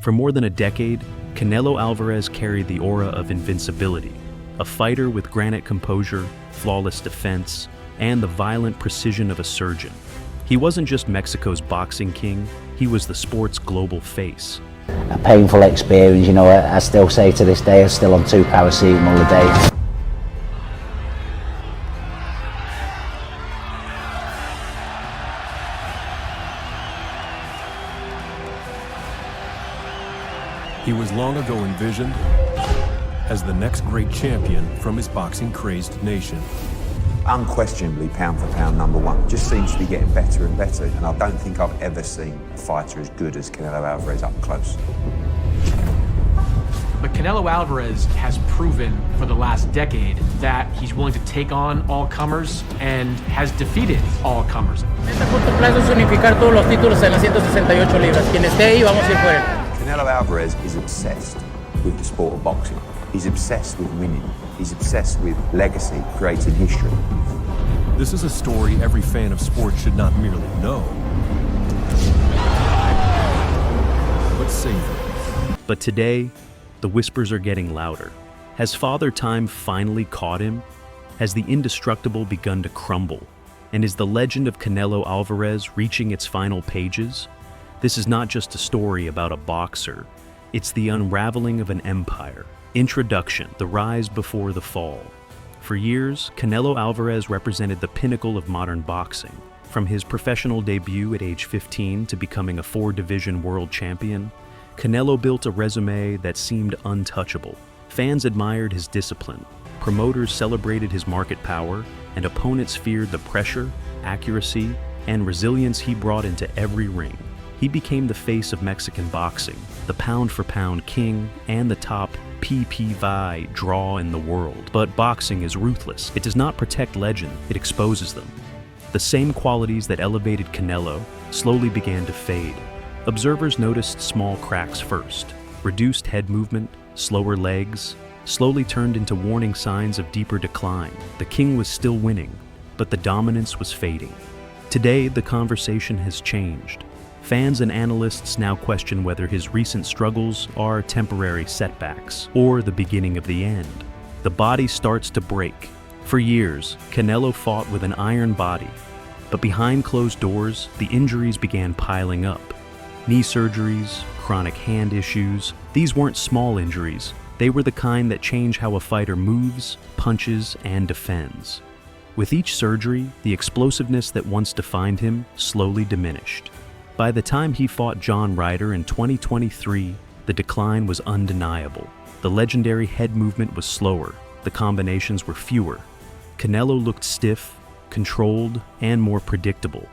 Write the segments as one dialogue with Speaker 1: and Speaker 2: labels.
Speaker 1: For more than a decade, Canelo Alvarez carried the aura of invincibility, a fighter with granite composure, flawless defense, and the violent precision of a surgeon. He wasn't just Mexico's boxing king, he was the sport's global face.
Speaker 2: A painful experience, you know, I still say to this day, I'm still on 2 paracetamol a day.
Speaker 3: He was long ago envisioned as the next great champion from his boxing-crazed nation.
Speaker 4: Unquestionably pound for pound #1. Just seems to be getting better and better, and I don't think I've ever seen a fighter as good as Canelo Alvarez up close.
Speaker 5: But Canelo Alvarez has proven for the last decade that he's willing to take on all comers and has defeated all comers.
Speaker 6: Meta a corto plazo es unificar todos los títulos en las 168 libras. Quien esté ahí, vamos a ir por él.
Speaker 4: Canelo Alvarez is obsessed with the sport of boxing. He's obsessed with winning. He's obsessed with legacy, creating history.
Speaker 3: This is a story every fan of sport should not merely know, but savor.
Speaker 1: But today, the whispers are getting louder. Has Father Time finally caught him? Has the indestructible begun to crumble? And is the legend of Canelo Alvarez reaching its final pages? This is not just a story about a boxer. It's the unraveling of an empire. Introduction: the rise before the fall. For years, Canelo Alvarez represented the pinnacle of modern boxing. From his professional debut at age 15 to becoming a 4-division world champion, Canelo built a resume that seemed untouchable. Fans admired his discipline, promoters celebrated his market power, and opponents feared the pressure, accuracy, and resilience he brought into every ring. He became the face of Mexican boxing, the pound-for-pound king, and the top PPV draw in the world. But boxing is ruthless. It does not protect legend, it exposes them. The same qualities that elevated Canelo slowly began to fade. Observers noticed small cracks first. Reduced head movement, slower legs, slowly turned into warning signs of deeper decline. The king was still winning, but the dominance was fading. Today, the conversation has changed. Fans and analysts now question whether his recent struggles are temporary setbacks or the beginning of the end. The body starts to break. For years, Canelo fought with an iron body, but behind closed doors, the injuries began piling up. Knee surgeries, chronic hand issues, these weren't small injuries. They were the kind that change how a fighter moves, punches, and defends. With each surgery, the explosiveness that once defined him slowly diminished. By the time he fought John Ryder in 2023, the decline was undeniable. The legendary head movement was slower, the combinations were fewer. Canelo looked stiff, controlled, and more predictable,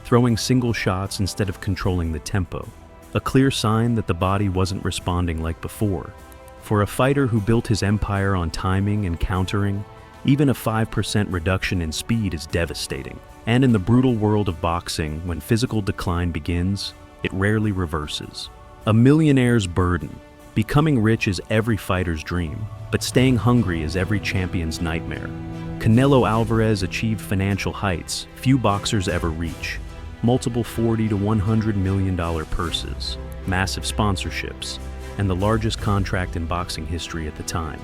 Speaker 1: throwing single shots instead of controlling the tempo. A clear sign that the body wasn't responding like before. For a fighter who built his empire on timing and countering, even a 5% reduction in speed is devastating. And in the brutal world of boxing, when physical decline begins, it rarely reverses. A millionaire's burden. Becoming rich is every fighter's dream, but staying hungry is every champion's nightmare. Canelo Alvarez achieved financial heights few boxers ever reach. Multiple $40 to $100 million purses, massive sponsorships, and the largest contract in boxing history at the time.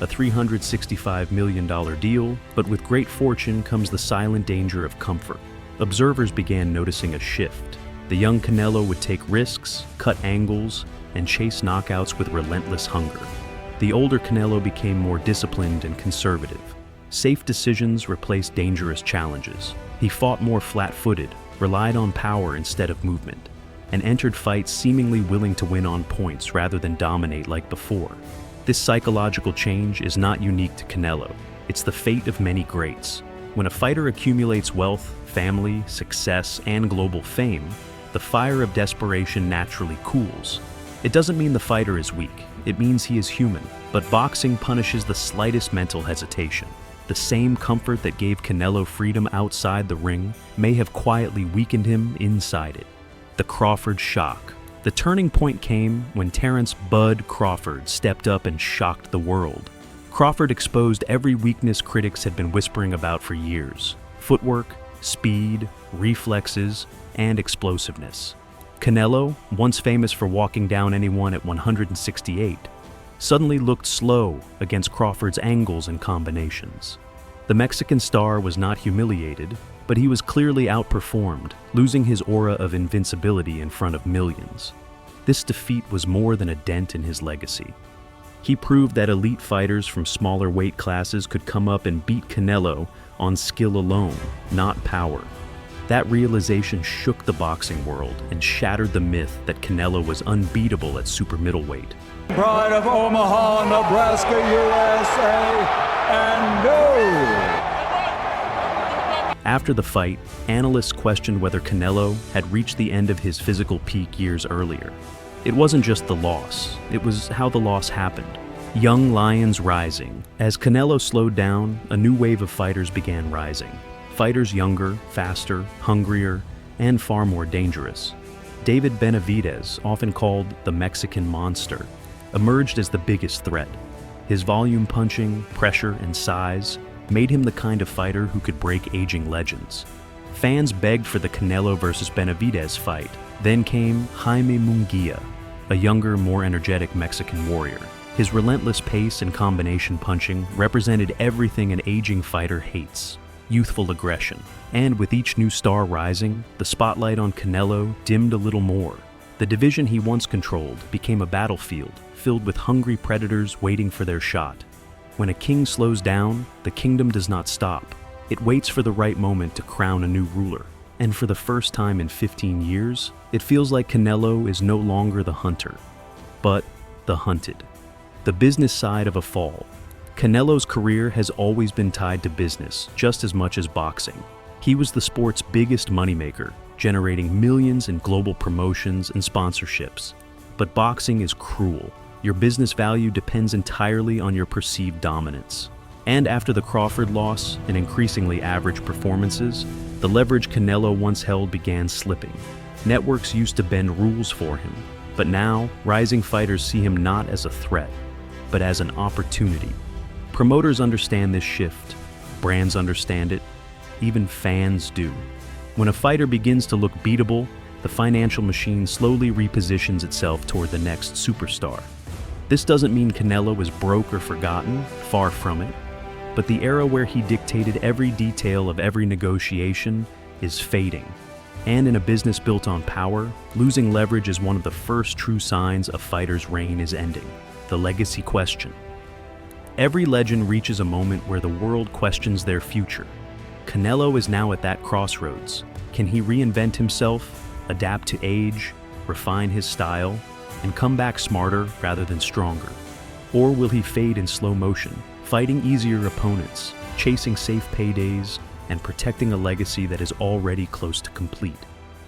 Speaker 1: A $365 million deal, but with great fortune comes the silent danger of comfort. Observers began noticing a shift. The young Canelo would take risks, cut angles, and chase knockouts with relentless hunger. The older Canelo became more disciplined and conservative. Safe decisions replaced dangerous challenges. He fought more flat-footed, relied on power instead of movement, and entered fights seemingly willing to win on points rather than dominate like before. This psychological change is not unique to Canelo. It's the fate of many greats. When a fighter accumulates wealth, family, success, and global fame, the fire of desperation naturally cools. It doesn't mean the fighter is weak. It means he is human. But boxing punishes the slightest mental hesitation. The same comfort that gave Canelo freedom outside the ring may have quietly weakened him inside it. The Crawford shock. The turning point came when Terrence "Bud" Crawford stepped up and shocked the world. Crawford exposed every weakness critics had been whispering about for years: footwork, speed, reflexes, and explosiveness. Canelo, once famous for walking down anyone at 168, suddenly looked slow against Crawford's angles and combinations. The Mexican star was not humiliated, but he was clearly outperformed, losing his aura of invincibility in front of millions. This defeat was more than a dent in his legacy. He proved that elite fighters from smaller weight classes could come up and beat Canelo on skill alone, not power. That realization shook the boxing world and shattered the myth that Canelo was unbeatable at super middleweight.
Speaker 7: Pride of Omaha, Nebraska, USA, and no!
Speaker 1: After the fight, analysts questioned whether Canelo had reached the end of his physical peak years earlier. It wasn't just the loss, it was how the loss happened. Young lions rising. As Canelo slowed down, a new wave of fighters began rising. Fighters younger, faster, hungrier, and far more dangerous. David Benavidez, often called the Mexican monster, emerged as the biggest threat. His volume punching, pressure, and size made him the kind of fighter who could break aging legends. Fans begged for the Canelo versus Benavidez fight. Then came Jaime Munguia, a younger, more energetic Mexican warrior. His relentless pace and combination punching represented everything an aging fighter hates: youthful aggression. And with each new star rising, the spotlight on Canelo dimmed a little more. The division he once controlled became a battlefield filled with hungry predators waiting for their shot. When a king slows down, the kingdom does not stop. It waits for the right moment to crown a new ruler. And for the first time in 15 years, it feels like Canelo is no longer the hunter, but the hunted. The business side of a fall. Canelo's career has always been tied to business, just as much as boxing. He was the sport's biggest moneymaker, generating millions in global promotions and sponsorships. But boxing is cruel. Your business value depends entirely on your perceived dominance. And after the Crawford loss and increasingly average performances, the leverage Canelo once held began slipping. Networks used to bend rules for him, but now rising fighters see him not as a threat, but as an opportunity. Promoters understand this shift, brands understand it, even fans do. When a fighter begins to look beatable, the financial machine slowly repositions itself toward the next superstar. This doesn't mean Canelo is broke or forgotten, far from it, but the era where he dictated every detail of every negotiation is fading. And in a business built on power, losing leverage is one of the first true signs a fighter's reign is ending. The legacy question. Every legend reaches a moment where the world questions their future. Canelo is now at that crossroads. Can he reinvent himself, adapt to age, refine his style, and come back smarter rather than stronger? Or will he fade in slow motion, fighting easier opponents, chasing safe paydays, and protecting a legacy that is already close to complete?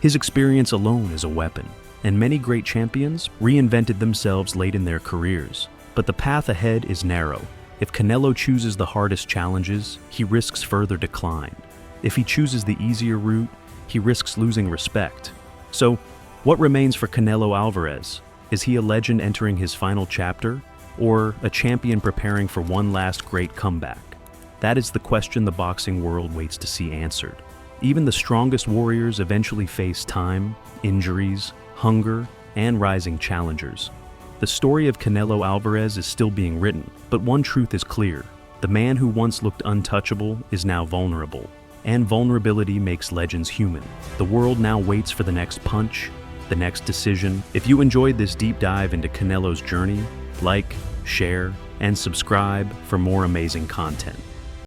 Speaker 1: His experience alone is a weapon, and many great champions reinvented themselves late in their careers. But the path ahead is narrow. If Canelo chooses the hardest challenges, he risks further decline. If he chooses the easier route, he risks losing respect. So, what remains for Canelo Alvarez? Is he a legend entering his final chapter, or a champion preparing for one last great comeback? That is the question the boxing world waits to see answered. Even the strongest warriors eventually face time, injuries, hunger, and rising challengers. The story of Canelo Alvarez is still being written, but one truth is clear. The man who once looked untouchable is now vulnerable, and vulnerability makes legends human. The world now waits for the next punch, the next decision. If you enjoyed this deep dive into Canelo's journey, like, share, and subscribe for more amazing content.